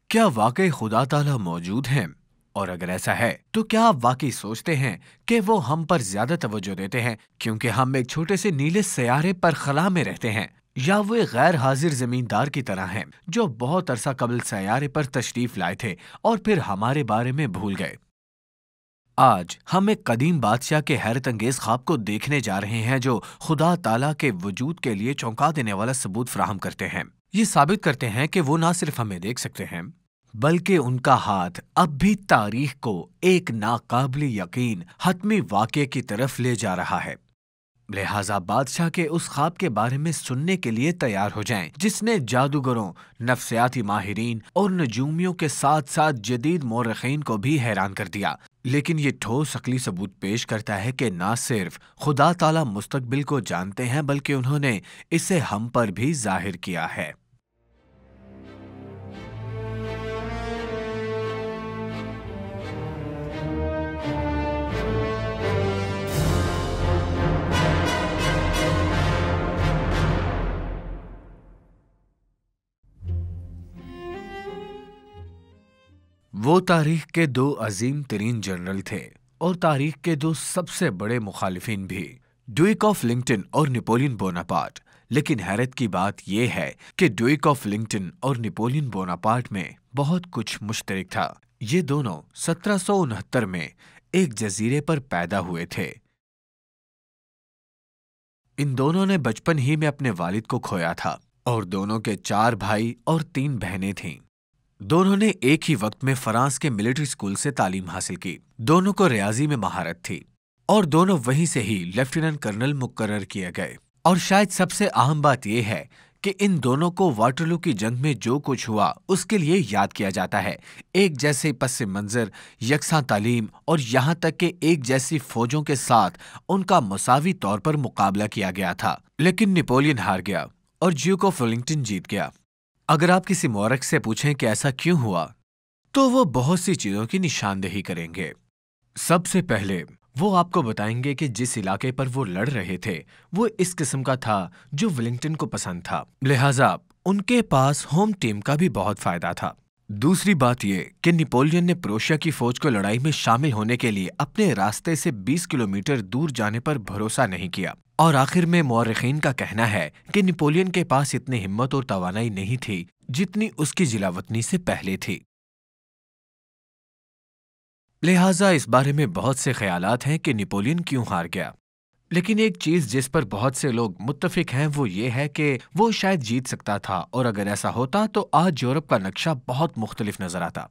کیا واقعی خدا تعالیٰ موجود ہیں؟ اور اگر ایسا ہے تو کیا آپ واقعی سوچتے ہیں کہ وہ ہم پر زیادہ توجہ دیتے ہیں کیونکہ ہم ایک چھوٹے سے نیلے سیارے پر خلا میں رہتے ہیں، یا وہ ایک غیر حاضر زمیندار کی طرح ہیں جو بہت عرصہ قبل سیارے پر تشریف لائے تھے اور پھر ہمارے بارے میں بھول گئے؟ آج ہم ایک قدیم بادشاہ کے حیرت انگیز خواب کو دیکھنے جا رہے ہیں جو خدا تعالیٰ کے وجود کے لیے چونکا دینے والا ثبوت فراہم کرتے ہیں۔ یہ ثابت کرتے ہیں کہ وہ نہ صرف ہمیں دیکھ سکتے ہیں بلکہ ان کا ہاتھ اب بھی تاریخ کو ایک ناقابل یقین حتمی واقعے کی طرف لے جا رہا ہے۔ لہٰذا بادشاہ کے اس خواب کے بارے میں سننے کے لیے تیار ہو جائیں جس نے جادوگروں، نفسیاتی ماہرین اور نجومیوں کے ساتھ ساتھ جدید مورخین کو بھی حیران کر دیا، لیکن یہ ٹھوس عقلی ثبوت پیش کرتا ہے کہ نہ صرف خدا تعالیٰ مستقبل کو جانتے ہیں بلکہ انہوں نے اسے ہم پر بھی ظاہر کیا ہے۔ وہ تاریخ کے دو عظیم ترین جنرل تھے اور تاریخ کے دو سب سے بڑے مخالفین بھی، ڈویک آف لنکٹن اور نپولین بوناپارٹ۔ لیکن حیرت کی بات یہ ہے کہ ڈویک آف لنکٹن اور نپولین بوناپارٹ میں بہت کچھ مشترک تھا۔ یہ دونوں 1769 میں ایک جزیرے پر پیدا ہوئے تھے۔ ان دونوں نے بچپن ہی میں اپنے والد کو کھویا تھا اور دونوں کے 4 بھائی اور 3 بہنیں تھیں۔ دونوں نے ایک ہی وقت میں فرانس کے ملٹری اسکول سے تعلیم حاصل کی۔ دونوں کو ریاضی میں مہارت تھی اور دونوں وہیں سے ہی لیفٹیننٹ کرنل مقرر کیے گئے۔ اور شاید سب سے اہم بات یہ ہے کہ ان دونوں کو واٹرلو کی جنگ میں جو کچھ ہوا اس کے لیے یاد کیا جاتا ہے۔ ایک جیسے پس منظر، یکساں تعلیم اور یہاں تک کہ ایک جیسی فوجوں کے ساتھ ان کا مساوی طور پر مقابلہ کیا گیا تھا۔ لیکن نپولین ہار گیا اور ڈیوک آف ولنگٹن جیت گیا۔ اگر آپ کسی مورخ سے پوچھیں کہ ایسا کیوں ہوا تو وہ بہت سی چیزوں کی نشاندہی کریں گے۔ سب سے پہلے وہ آپ کو بتائیں گے کہ جس علاقے پر وہ لڑ رہے تھے وہ اس قسم کا تھا جو ولنگٹن کو پسند تھا، لہٰذا ان کے پاس ہوم ٹیم کا بھی بہت فائدہ تھا۔ دوسری بات یہ کہ نپولین نے پروشیا کی فوج کو لڑائی میں شامل ہونے کے لیے اپنے راستے سے 20 کلومیٹر دور جانے پر بھروسہ نہیں کیا۔ اور آخر میں مورخین کا کہنا ہے کہ نپولین کے پاس اتنی ہمت اور توانائی نہیں تھی جتنی اس کی جلاوطنی سے پہلے تھی۔ لہٰذا اس بارے میں بہت سے خیالات ہیں کہ نپولین کیوں ہار گیا، لیکن ایک چیز جس پر بہت سے لوگ متفق ہیں وہ یہ ہے کہ وہ شاید جیت سکتا تھا، اور اگر ایسا ہوتا تو آج یورپ کا نقشہ بہت مختلف نظر آتا۔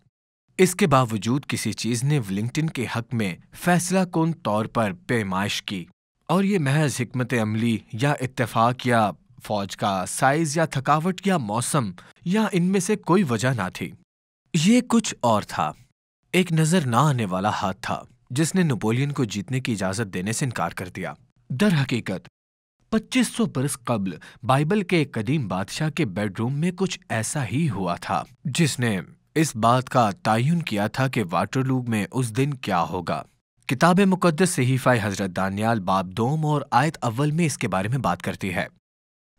اس کے باوجود کسی چیز نے ولنگٹن کے حق میں فیصلہ کن طور پر پیمائش کی، اور یہ محض حکمت عملی یا اتفاق یا فوج کا سائز یا تھکاوٹ یا موسم یا ان میں سے کوئی وجہ نہ تھی۔ یہ کچھ اور تھا، ایک نظر نہ آنے والا ہاتھ تھا جس نے نپولین کو جیتنے کی اجازت دینے سے انکار کر دیا۔ در حقیقت 2500 برس قبل بائبل کے ایک قدیم بادشاہ کے بیڈ روم میں کچھ ایسا ہی ہوا تھا جس نے اس بات کا تعین کیا تھا کہ واٹرلو میں اس دن کیا ہوگا۔ کتاب مقدس صحیفہ حضرت دانیال باب 2 اور آیت اول میں اس کے بارے میں بات کرتی ہے۔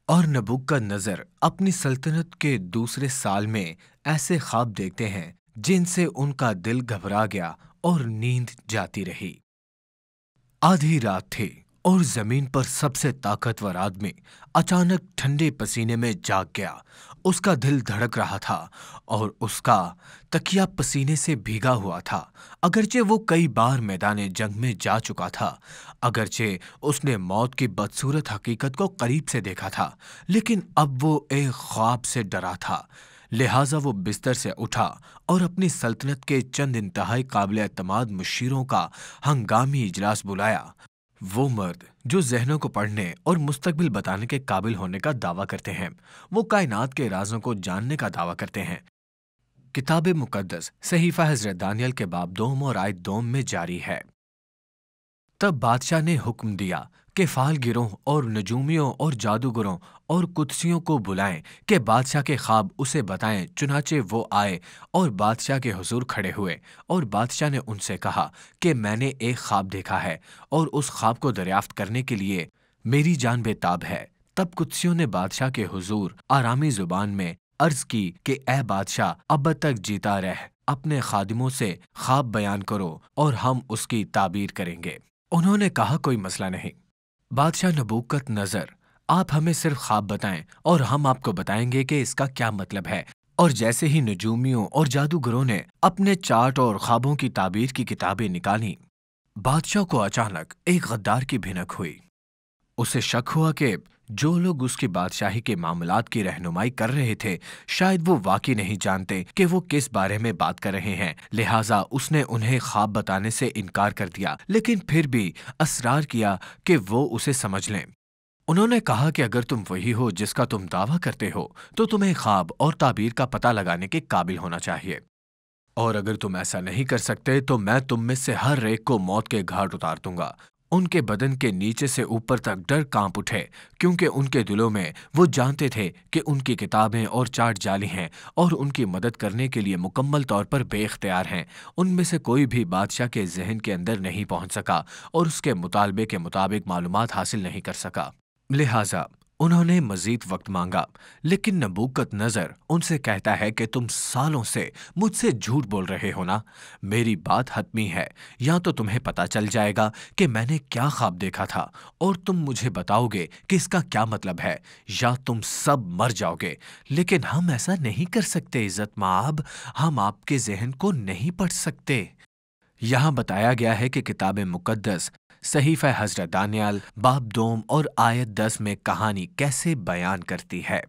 اور نبوکدنضر اپنی سلطنت کے دوسرے سال میں ایسے خواب دیکھتے ہیں جن سے ان کا دل گھبرا گیا اور نیند جاتی رہی۔ آدھی رات تھی اور زمین پر سب سے طاقتور آدمی اچانک ٹھنڈے پسینے میں جاگ گیا۔ اس کا دل دھڑک رہا تھا اور اس کا تکیہ پسینے سے بھیگا ہوا تھا۔ اگرچہ وہ کئی بار میدان جنگ میں جا چکا تھا، اگرچہ اس نے موت کی بدصورت حقیقت کو قریب سے دیکھا تھا، لیکن اب وہ ایک خواب سے ڈرا تھا۔ لہٰذا وہ بستر سے اٹھا اور اپنی سلطنت کے چند انتہائی قابل اعتماد مشیروں کا ہنگامی اجلاس بلایا۔ وہ مرد جو ذہنوں کو پڑھنے اور مستقبل بتانے کے قابل ہونے کا دعویٰ کرتے ہیں، وہ کائنات کے رازوں کو جاننے کا دعویٰ کرتے ہیں۔ کتاب مقدس صحیفہ حضرت دانیال کے باب 2 اور آیت 2 میں جاری ہے۔ تب بادشاہ نے حکم دیا کہ فال گروں اور نجومیوں اور جادوگروں اور قدسیوں کو بلائیں کہ بادشاہ کے خواب اسے بتائیں۔ چنانچہ وہ آئے اور بادشاہ کے حضور کھڑے ہوئے، اور بادشاہ نے ان سے کہا کہ میں نے ایک خواب دیکھا ہے اور اس خواب کو دریافت کرنے کے لیے میری جان بے تاب ہے۔ تب قدسیوں نے بادشاہ کے حضور آرامی زبان میں عرض کی کہ اے بادشاہ، اب تک جیتا رہ، اپنے خادموں سے خواب بیان کرو اور ہم اس کی تعبیر کریں گے۔ انہوں نے کہا کوئی مسئلہ نہیں۔ بادشاہ نبوکت نظر، آپ ہمیں صرف خواب بتائیں اور ہم آپ کو بتائیں گے کہ اس کا کیا مطلب ہے۔ اور جیسے ہی نجومیوں اور جادوگروں نے اپنے چارٹ اور خوابوں کی تعبیر کی کتابیں نکالیں، بادشاہ کو اچانک ایک غدار کی بھنک ہوئی۔ اسے شک ہوا کہ جو لوگ اس کی بادشاہی کے معاملات کی رہنمائی کر رہے تھے شاید وہ واقعی نہیں جانتے کہ وہ کس بارے میں بات کر رہے ہیں، لہٰذا اس نے انہیں خواب بتانے سے انکار کر دیا، لیکن پھر بھی اصرار کیا کہ وہ اسے سمجھ لیں۔ انہوں نے کہا کہ اگر تم وہی ہو جس کا تم دعویٰ کرتے ہو تو تمہیں خواب اور تعبیر کا پتہ لگانے کے قابل ہونا چاہیے، اور اگر تم ایسا نہیں کر سکتے تو میں تم میں سے ہر ایک کو موت کے گھاٹ اتار دوں گا۔ ان کے بدن کے نیچے سے اوپر تک ڈر کانپ اٹھے، کیونکہ ان کے دلوں میں وہ جانتے تھے کہ ان کی کتابیں اور چارٹ جعلی ہیں اور ان کی مدد کرنے کے لیے مکمل طور پر بے اختیار ہیں۔ ان میں سے کوئی بھی بادشاہ کے ذہن کے اندر نہیں پہنچ سکا اور اس کے مطالبے کے مطابق معلومات حاصل نہیں کر سکا، لہٰذا انہوں نے مزید وقت مانگا۔ لیکن نبوکت نظر ان سے کہتا ہے کہ تم سالوں سے مجھ سے جھوٹ بول رہے ہو نا، میری بات حتمی ہے، یا تو تمہیں پتا چل جائے گا کہ میں نے کیا خواب دیکھا تھا اور تم مجھے بتاؤ گے کہ اس کا کیا مطلب ہے، یا تم سب مر جاؤ گے۔ لیکن ہم ایسا نہیں کر سکتے عزت مآب، ہم آپ کے ذہن کو نہیں پڑھ سکتے۔ یہاں بتایا گیا ہے کہ کتاب مقدس صحیفہ حضرت دانیال باب 2 اور آیت 10 میں کہانی کیسے بیان کرتی ہے۔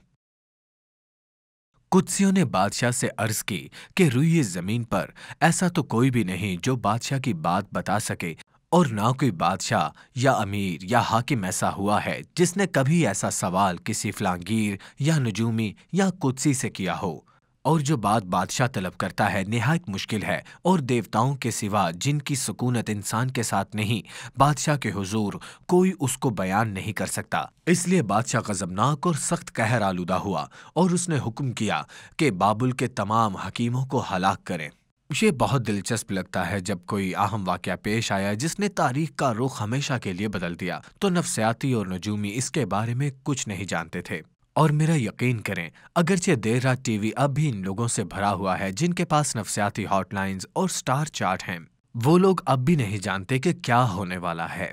قدسیوں نے بادشاہ سے عرض کی کہ روئے زمین پر ایسا تو کوئی بھی نہیں جو بادشاہ کی بات بتا سکے، اور نہ کوئی بادشاہ یا امیر یا حاکم ایسا ہوا ہے جس نے کبھی ایسا سوال کسی فلانگیر یا نجومی یا قدسی سے کیا ہو۔ اور جو بات بادشاہ طلب کرتا ہے نہایت مشکل ہے، اور دیوتاؤں کے سوا جن کی سکونت انسان کے ساتھ نہیں، بادشاہ کے حضور کوئی اس کو بیان نہیں کر سکتا۔ اس لیے بادشاہ غضبناک اور سخت قہر آلودہ ہوا اور اس نے حکم کیا کہ بابل کے تمام حکیموں کو ہلاک کریں۔ یہ بہت دلچسپ لگتا ہے جب کوئی اہم واقعہ پیش آیا جس نے تاریخ کا رخ ہمیشہ کے لیے بدل دیا، تو نفسیاتی اور نجومی اس کے بارے میں کچھ نہیں جانتے تھے۔ اور میرا یقین کریں، اگرچہ دیر رات ٹی وی اب بھی ان لوگوں سے بھرا ہوا ہے جن کے پاس نفسیاتی ہاٹ لائنز اور سٹار چارٹ ہیں، وہ لوگ اب بھی نہیں جانتے کہ کیا ہونے والا ہے۔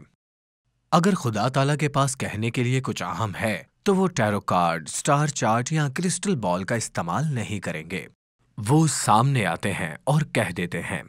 اگر خدا تعالیٰ کے پاس کہنے کے لیے کچھ اہم ہے تو وہ ٹیرو کارڈ، سٹار چارٹ یا کرسٹل بال کا استعمال نہیں کریں گے، وہ سامنے آتے ہیں اور کہہ دیتے ہیں۔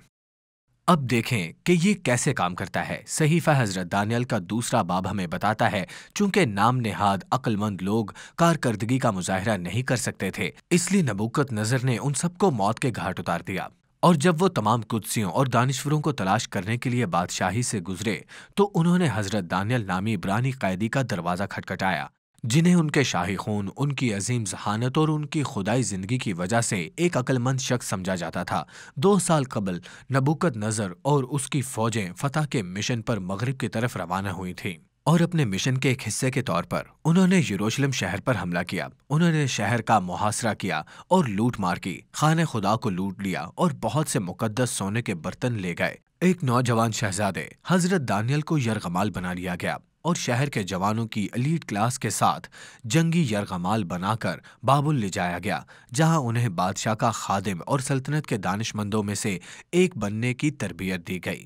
اب دیکھیں کہ یہ کیسے کام کرتا ہے۔ صحیفہ حضرت دانیال کا 2 باب ہمیں بتاتا ہے چونکہ نام نہاد عقل مند لوگ کارکردگی کا مظاہرہ نہیں کر سکتے تھے، اس لیے نبوکت نظر نے ان سب کو موت کے گھاٹ اتار دیا۔ اور جب وہ تمام قدسیوں اور دانشوروں کو تلاش کرنے کے لیے بادشاہی سے گزرے تو انہوں نے حضرت دانیال نامی عبرانی قیدی کا دروازہ کھٹکھٹایا، جنہیں ان کے شاہی خون، ان کی عظیم ذہانت اور ان کی خدائی زندگی کی وجہ سے ایک عقل مند شخص سمجھا جاتا تھا۔ 2 سال قبل نبوکت نظر اور اس کی فوجیں فتح کے مشن پر مغرب کی طرف روانہ ہوئی تھیں، اور اپنے مشن کے ایک حصے کے طور پر انہوں نے یروشلم شہر پر حملہ کیا۔ انہوں نے شہر کا محاصرہ کیا اور لوٹ مار کی، خانہ خدا کو لوٹ لیا اور بہت سے مقدس سونے کے برتن لے گئے۔ ایک نوجوان شہزادے حضرت دانیال کو یرغمال بنا لیا گیا اور شہر کے جوانوں کی ایلیٹ کلاس کے ساتھ جنگی یرغمال بنا کر بابل لے جایا گیا، جہاں انہیں بادشاہ کا خادم اور سلطنت کے دانش مندوں میں سے ایک بننے کی تربیت دی گئی۔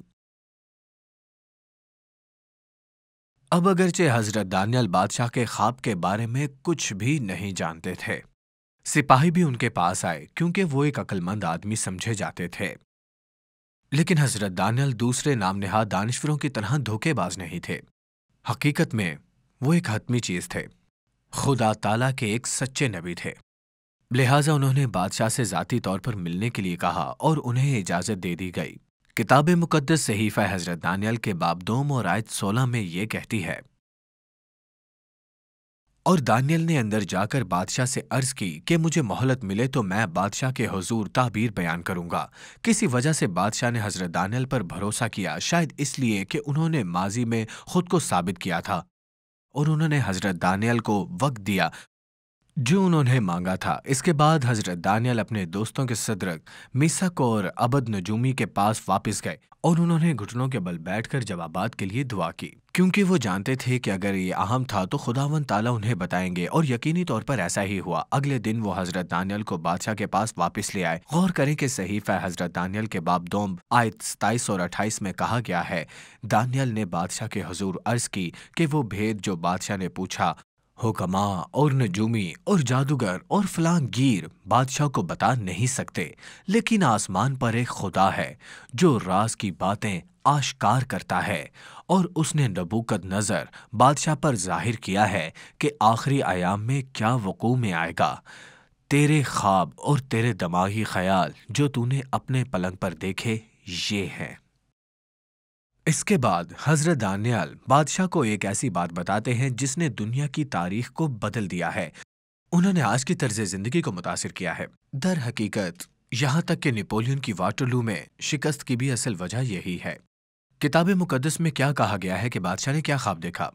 اب اگرچہ حضرت دانیال بادشاہ کے خواب کے بارے میں کچھ بھی نہیں جانتے تھے، سپاہی بھی ان کے پاس آئے کیونکہ وہ ایک عقل مند آدمی سمجھے جاتے تھے، لیکن حضرت دانیال دوسرے نام نہاد دانشوروں کی طرح دھوکے باز نہیں تھے۔ حقیقت میں وہ ایک حتمی چیز تھے، خدا تعالیٰ کے ایک سچے نبی تھے، لہٰذا انہوں نے بادشاہ سے ذاتی طور پر ملنے کے لیے کہا اور انہیں اجازت دے دی گئی۔ کتاب مقدس صحیفہ حضرت دانیال کے باب 2 اور آیت 16 میں یہ کہتی ہے، اور دانیال نے اندر جا کر بادشاہ سے عرض کی کہ مجھے مہلت ملے تو میں بادشاہ کے حضور تعبیر بیان کروں گا۔ کسی وجہ سے بادشاہ نے حضرت دانیال پر بھروسہ کیا، شاید اس لیے کہ انہوں نے ماضی میں خود کو ثابت کیا تھا، اور انہوں نے حضرت دانیال کو وقت دیا جو انہوں نے مانگا تھا۔ اس کے بعد حضرت دانیال اپنے دوستوں کے صدرک میسک اور عبد نجومی کے پاس واپس گئے اور انہوں نے گھٹنوں کے بل بیٹھ کر جوابات کے لیے دعا کی، کیونکہ وہ جانتے تھے کہ اگر یہ اہم تھا تو خداوند تعالیٰ انہیں بتائیں گے، اور یقینی طور پر ایسا ہی ہوا۔ اگلے دن وہ حضرت دانیال کو بادشاہ کے پاس واپس لے آئے۔ غور کریں کہ صحیفہ حضرت دانیال کے باب 2 آیت 27 اور 28 میں کہا گیا ہے، دانیال نے بادشاہ کے حضور عرض کی کہ وہ بھید جو بادشاہ نے پوچھا حکماء اور نجومی اور جادوگر اور فلاں گیر بادشاہ کو بتا نہیں سکتے، لیکن آسمان پر ایک خدا ہے جو راز کی باتیں آشکار کرتا ہے، اور اس نے نبوکد نظر بادشاہ پر ظاہر کیا ہے کہ آخری ایام میں کیا وقوع میں آئے گا۔ تیرے خواب اور تیرے دماغی خیال جو تو نے اپنے پلنگ پر دیکھے یہ ہیں۔ اس کے بعد حضرت دانیال بادشاہ کو ایک ایسی بات بتاتے ہیں جس نے دنیا کی تاریخ کو بدل دیا ہے، انہوں نے آج کی طرز زندگی کو متاثر کیا ہے۔ در حقیقت یہاں تک کہ نپولین کی واٹرلو میں شکست کی بھی اصل وجہ یہی ہے۔ کتاب مقدس میں کیا کہا گیا ہے کہ بادشاہ نے کیا خواب دیکھا؟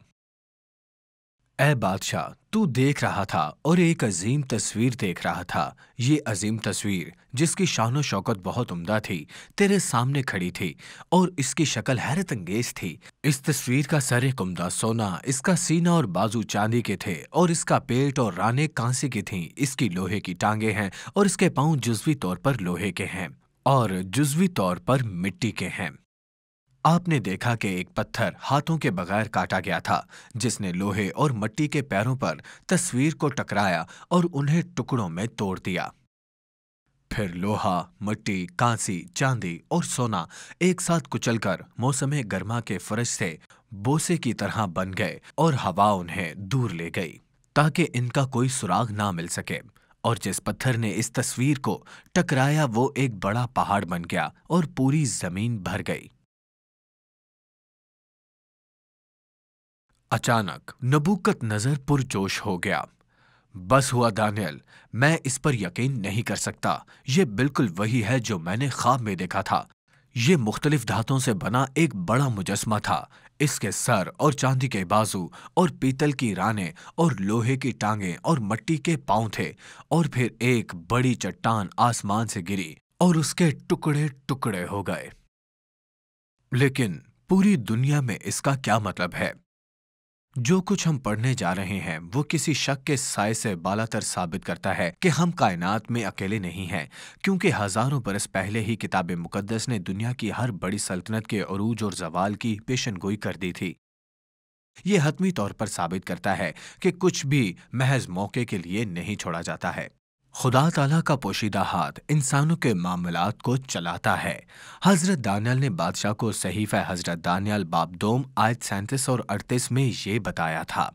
اے بادشاہ، تو دیکھ رہا تھا اور ایک عظیم تصویر دیکھ رہا تھا۔ یہ عظیم تصویر جس کی شان و شوکت بہت عمدہ تھی تیرے سامنے کھڑی تھی، اور اس کی شکل حیرت انگیز تھی۔ اس تصویر کا سر عمدہ سونا، اس کا سینہ اور بازو چاندی کے تھے، اور اس کا پیٹ اور رانے کانسی کی تھیں۔ اس کی لوہے کی ٹانگیں ہیں اور اس کے پاؤں جزوی طور پر لوہے کے ہیں اور جزوی طور پر مٹی کے ہیں۔ آپ نے دیکھا کہ ایک پتھر ہاتھوں کے بغیر کاٹا گیا تھا جس نے لوہے اور مٹی کے پیروں پر تصویر کو ٹکرایا اور انہیں ٹکڑوں میں توڑ دیا۔ پھر لوہا، مٹی، کانسی، چاندی اور سونا ایک ساتھ کچل کر موسم گرما کے فرش سے بوسے کی طرح بن گئے، اور ہوا انہیں دور لے گئی تاکہ ان کا کوئی سراغ نہ مل سکے۔ اور جس پتھر نے اس تصویر کو ٹکرایا وہ ایک بڑا پہاڑ بن گیا اور پوری زمین بھر گئی۔ اچانک نبوکت نظر پرجوش ہو گیا۔ بس ہوا دانیال، میں اس پر یقین نہیں کر سکتا، یہ بالکل وہی ہے جو میں نے خواب میں دیکھا تھا۔ یہ مختلف دھاتوں سے بنا ایک بڑا مجسمہ تھا۔ اس کے سر اور چاندی کے بازو اور پیتل کی رانیں اور لوہے کی ٹانگیں اور مٹی کے پاؤں تھے، اور پھر ایک بڑی چٹان آسمان سے گری اور اس کے ٹکڑے ٹکڑے ہو گئے۔ لیکن پوری دنیا میں اس کا کیا مطلب ہے؟ جو کچھ ہم پڑھنے جا رہے ہیں وہ کسی شک کے سائے سے بالاتر ثابت کرتا ہے کہ ہم کائنات میں اکیلے نہیں ہیں، کیونکہ ہزاروں برس پہلے ہی کتاب مقدس نے دنیا کی ہر بڑی سلطنت کے عروج اور زوال کی پیشن گوئی کر دی تھی۔ یہ حتمی طور پر ثابت کرتا ہے کہ کچھ بھی محض موقع کے لیے نہیں چھوڑا جاتا ہے۔ خدا تعالیٰ کا پوشیدہ ہاتھ انسانوں کے معاملات کو چلاتا ہے۔ حضرت دانیال نے بادشاہ کو صحیفہ حضرت دانیال باب 2 آیت 37 اور 38 میں یہ بتایا تھا،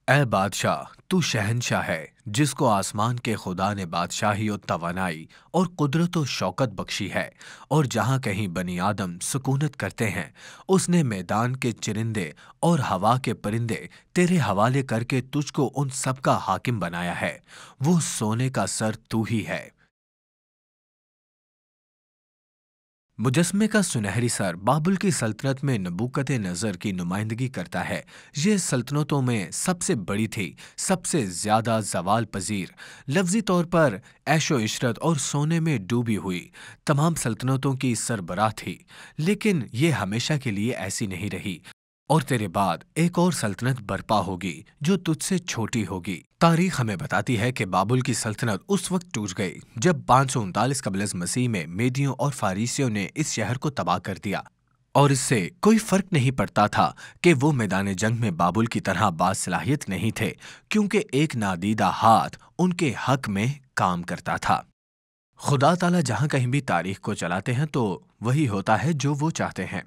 اے بادشاہ، تو شہنشاہ ہے جس کو آسمان کے خدا نے بادشاہی و توانائی اور قدرت و شوکت بخشی ہے، اور جہاں کہیں بنی آدم سکونت کرتے ہیں اس نے میدان کے چرندے اور ہوا کے پرندے تیرے حوالے کر کے تجھ کو ان سب کا حاکم بنایا ہے۔ وہ سونے کا سر تو ہی ہے۔ مجسمے کا سنہری سر بابل کی سلطنت میں نبوکت نظر کی نمائندگی کرتا ہے۔ یہ سلطنتوں میں سب سے بڑی تھی، سب سے زیادہ زوال پذیر، لفظی طور پر عیش و عشرت اور سونے میں ڈوبی ہوئی تمام سلطنتوں کی سربراہ تھی۔ لیکن یہ ہمیشہ کے لیے ایسی نہیں رہی، اور تیرے بعد ایک اور سلطنت برپا ہوگی جو تجھ سے چھوٹی ہوگی۔ تاریخ ہمیں بتاتی ہے کہ بابل کی سلطنت اس وقت ٹوٹ گئی جب 539 قبل از مسیح میں میدیوں اور فارسیوں نے اس شہر کو تباہ کر دیا، اور اس سے کوئی فرق نہیں پڑتا تھا کہ وہ میدان جنگ میں بابل کی طرح باصلاحیت نہیں تھے، کیونکہ ایک نادیدہ ہاتھ ان کے حق میں کام کرتا تھا۔ خدا تعالیٰ جہاں کہیں بھی تاریخ کو چلاتے ہیں تو وہی ہوتا ہے جو وہ چاہتے ہیں،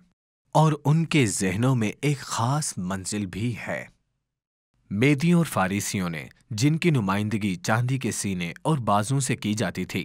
اور ان کے ذہنوں میں ایک خاص منزل بھی ہے۔ میدیوں اور فارسیوں نے، جن کی نمائندگی چاندی کے سینے اور بازوں سے کی جاتی تھی،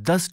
10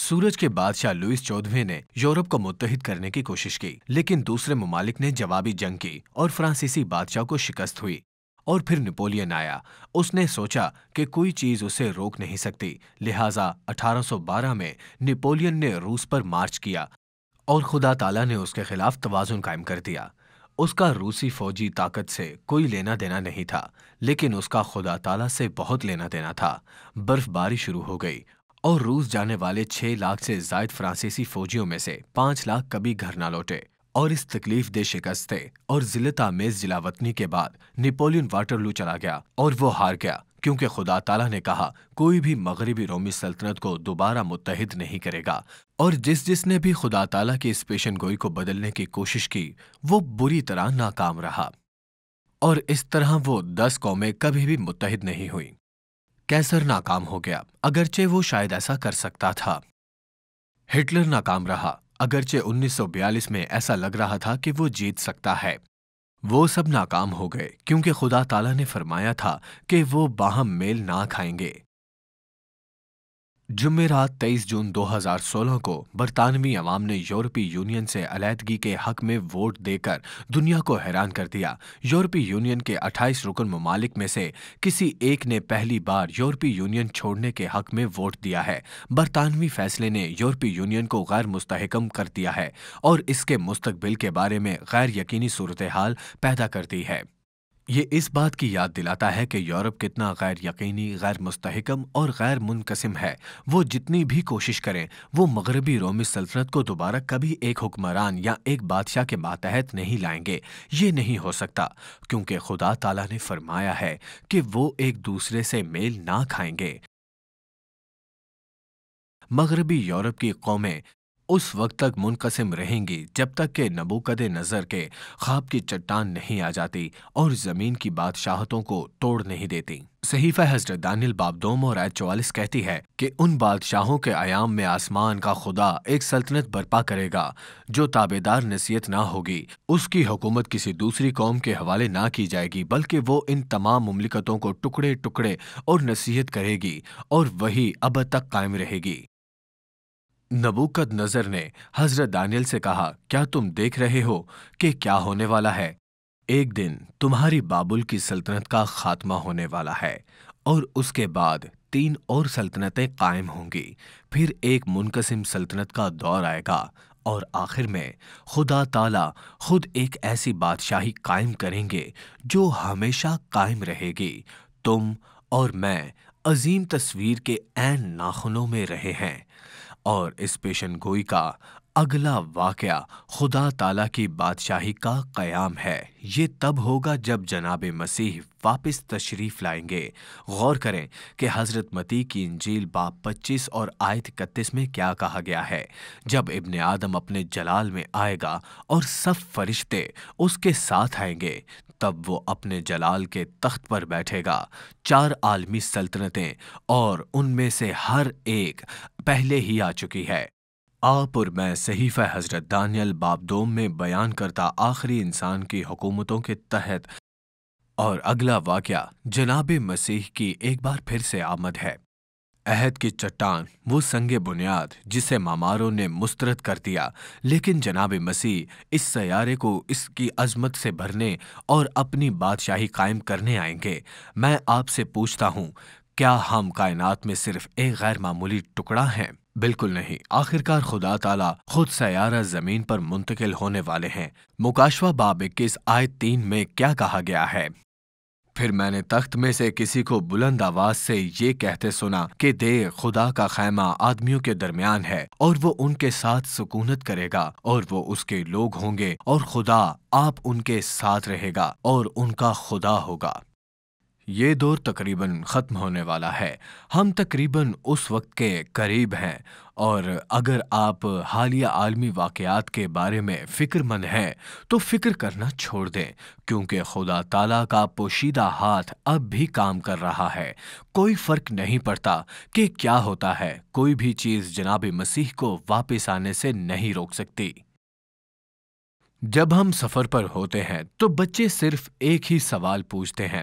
سورج کے بادشاہ لوئس 14ویں نے یورپ کو متحد کرنے کی کوشش کی، لیکن دوسرے ممالک نے جوابی جنگ کی اور فرانسیسی بادشاہ کو شکست ہوئی۔ اور پھر نپولین آیا۔ اس نے سوچا کہ کوئی چیز اسے روک نہیں سکتی، لہٰذا 1812 میں نپولین نے روس پر مارچ کیا اور خدا تعالیٰ نے اس کے خلاف توازن قائم کر دیا۔ اس کا روسی فوجی طاقت سے کوئی لینا دینا نہیں تھا، لیکن اس کا خدا تعالیٰ سے بہت لینا دینا تھا۔ برف باری شروع ہو گئی اور روس جانے والے 6 لاکھ سے زائد فرانسیسی فوجیوں میں سے 5 لاکھ کبھی گھر نہ لوٹے، اور اس تکلیف دہ شکست اور ذلت آمیز جلاوطنی کے بعد نپولین واٹرلو چلا گیا اور وہ ہار گیا، کیونکہ خدا تعالیٰ نے کہا کوئی بھی مغربی رومی سلطنت کو دوبارہ متحد نہیں کرے گا، اور جس نے بھی خدا تعالیٰ کی اس پیشن گوئی کو بدلنے کی کوشش کی وہ بری طرح ناکام رہا، اور اس طرح وہ 10 قومیں کبھی بھی متحد نہیں ہوئیں۔ کیسر ناکام ہو گیا، اگرچہ وہ شاید ایسا کر سکتا تھا۔ ہٹلر ناکام رہا، اگرچہ 1942 میں ایسا لگ رہا تھا کہ وہ جیت سکتا ہے۔ وہ سب ناکام ہو گئے کیونکہ خدا تعالیٰ نے فرمایا تھا کہ وہ باہم میل نہ کھائیں گے۔ جمعرات 23 جون 2016 کو برطانوی عوام نے یورپی یونین سے علیحدگی کے حق میں ووٹ دے کر دنیا کو حیران کر دیا۔ یورپی یونین کے 28 رکن ممالک میں سے کسی ایک نے پہلی بار یورپی یونین چھوڑنے کے حق میں ووٹ دیا ہے۔ برطانوی فیصلے نے یورپی یونین کو غیر مستحکم کر دیا ہے اور اس کے مستقبل کے بارے میں غیر یقینی صورتحال پیدا کر دی ہے۔ یہ اس بات کی یاد دلاتا ہے کہ یورپ کتنا غیر یقینی، غیر مستحکم اور غیر منقسم ہے۔ وہ جتنی بھی کوشش کریں وہ مغربی رومی سلطنت کو دوبارہ کبھی ایک حکمران یا ایک بادشاہ کے ماتحت نہیں لائیں گے۔ یہ نہیں ہو سکتا، کیونکہ خدا تعالیٰ نے فرمایا ہے کہ وہ ایک دوسرے سے میل نہ کھائیں گے۔ مغربی یورپ کی قومیں اس وقت تک منقسم رہیں گی جب تک کہ نبوکد نظر کے خواب کی چٹان نہیں آ جاتی اور زمین کی بادشاہتوں کو توڑ نہیں دیتی۔ صحیفہ حضرت دانیل باب 2 اور آیت 44 کہتی ہے کہ ان بادشاہوں کے ایام میں آسمان کا خدا ایک سلطنت برپا کرے گا جو تابعدار نصیحت نہ ہوگی، اس کی حکومت کسی دوسری قوم کے حوالے نہ کی جائے گی، بلکہ وہ ان تمام مملکتوں کو ٹکڑے ٹکڑے اور نصیحت کرے گی اور وہی اب تک قائم رہے گی۔ نبوکد نظر نے حضرت دانیل سے کہا، کیا تم دیکھ رہے ہو کہ کیا ہونے والا ہے؟ ایک دن تمہاری بابل کی سلطنت کا خاتمہ ہونے والا ہے اور اس کے بعد 3 اور سلطنتیں قائم ہوں گی، پھر ایک منقسم سلطنت کا دور آئے گا اور آخر میں خدا تعالیٰ خود ایک ایسی بادشاہی قائم کریں گے جو ہمیشہ قائم رہے گی۔ تم اور میں عظیم تصویر کے عین ناخنوں میں رہے ہیں، اور اس پیشن گوئی کا اگلا واقعہ خدا تعالیٰ کی بادشاہی کا قیام ہے۔ یہ تب ہوگا جب جناب مسیح واپس تشریف لائیں گے۔ غور کریں کہ حضرت متی کی انجیل باب 25 اور آیت 31 میں کیا کہا گیا ہے۔ جب ابن آدم اپنے جلال میں آئے گا اور سب فرشتے اس کے ساتھ آئیں گے، تب وہ اپنے جلال کے تخت پر بیٹھے گا۔ 4 عالمی سلطنتیں اور ان میں سے ہر ایک پہلے ہی آ چکی ہے۔ آپ اور میں صحیفہ حضرت دانیل باب 2 میں بیان کرتا آخری انسان کی حکومتوں کے تحت اور اگلا واقعہ جناب مسیح کی ایک بار پھر سے آمد ہے۔ عہد کی چٹان، وہ سنگ بنیاد جسے معماروں نے مسترد کر دیا، لیکن جناب مسیح اس سیارے کو اس کی عظمت سے بھرنے اور اپنی بادشاہی قائم کرنے آئیں گے۔ میں آپ سے پوچھتا ہوں، کیا ہم کائنات میں صرف ایک غیر معمولی ٹکڑا ہیں؟ بالکل نہیں۔ آخرکار خدا تعالیٰ خود سیارہ زمین پر منتقل ہونے والے ہیں۔ مکاشفہ باب 21 آیت 3 میں کیا کہا گیا ہے؟ پھر میں نے تخت میں سے کسی کو بلند آواز سے یہ کہتے سنا کہ دیکھ، خدا کا خیمہ آدمیوں کے درمیان ہے اور وہ ان کے ساتھ سکونت کرے گا اور وہ اس کے لوگ ہوں گے اور خدا آپ ان کے ساتھ رہے گا اور ان کا خدا ہوگا۔ یہ دور تقریباً ختم ہونے والا ہے۔ ہم تقریباً اس وقت کے قریب ہیں، اور اگر آپ حالیہ عالمی واقعات کے بارے میں فکر مند ہیں تو فکر کرنا چھوڑ دیں، کیونکہ خدا تعالیٰ کا پوشیدہ ہاتھ اب بھی کام کر رہا ہے۔ کوئی فرق نہیں پڑتا کہ کیا ہوتا ہے، کوئی بھی چیز جناب مسیح کو واپس آنے سے نہیں روک سکتی۔ جب ہم سفر پر ہوتے ہیں تو بچے صرف ایک ہی سوال پوچھتے ہیں،